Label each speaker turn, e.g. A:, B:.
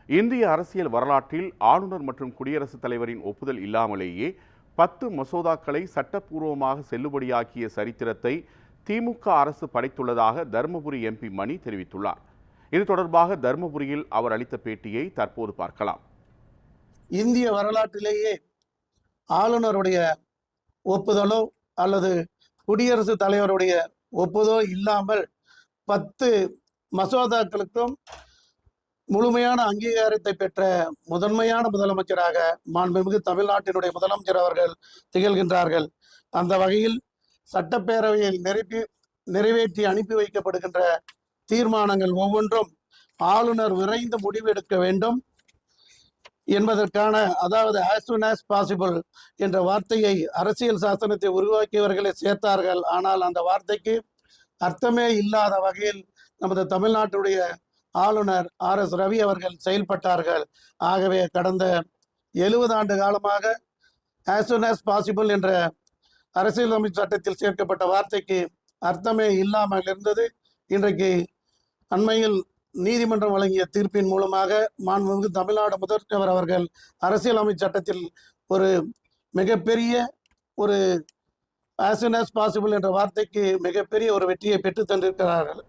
A: இந்திய அரசியல் வரலாற்றில் ஆளுநர் மற்றும் குடியரசுத் தலைவரின் ஒப்புதல் இல்லாமலேயே 10 மசோதாக்களை சட்டப்பூர்வமாக செல்லுபடியாக்கிய சரித்திரத்தை திமுக அரசு படைத்துள்ளதாக தருமபுரி எம்பி மணி தெரிவித்துள்ளார். இது தொடர்பாக தருமபுரியில் அவர் அளித்த பேட்டியை தற்போது பார்க்கலாம்.
B: இந்திய வரலாற்றிலேயே ஆளுநருடைய ஒப்புதலோ அல்லது குடியரசுத் தலைவருடைய ஒப்புதலோ இல்லாமல் 10 மசோதாக்களுக்கும் முழுமையான அங்கீகாரத்தை பெற்ற முதன்மையான முதலமைச்சராக மாண்புமிகு தமிழ்நாட்டினுடைய முதலமைச்சர் அவர்கள் திகழ்கின்றார்கள். அந்த வகையில் சட்டப்பேரவையில் நிறைவேற்றி அனுப்பி வைக்கப்படுகின்ற தீர்மானங்கள் ஒவ்வொன்றும் ஆளுநர் விரைந்து முடிவெடுக்க வேண்டும் என்பதற்கான, அதாவது as soon as possible என்ற வார்த்தையை அரசியல் சாசனத்தை உருவாக்கியவர்களை சேர்த்தார்கள். ஆனால் அந்த வார்த்தைக்கு அர்த்தமே இல்லாத வகையில் நமது தமிழ்நாட்டுடைய ஆளுநர் RS ரவி அவர்கள் செயல்பட்டார்கள். ஆகவே கடந்த 70 ஆண்டு காலமாக as soon as possible என்ற அரசியலமைப்பு சட்டத்தில் சேர்க்கப்பட்ட வார்த்தைக்கு அர்த்தமே இல்லாமல் இருந்தது. இன்றைக்கு அண்மையில் நீதிமன்றம் வழங்கிய தீர்ப்பின் மூலமாக மாண்புமிகு தமிழ்நாடு முதல்வர் அவர்கள் அரசியலமைப்பு சட்டத்தில் ஒரு மிகப்பெரிய ஒரு as soon as possible என்ற வார்த்தைக்கு மிகப்பெரிய ஒரு வெற்றியை பெற்று தந்திருக்கிறார்கள்.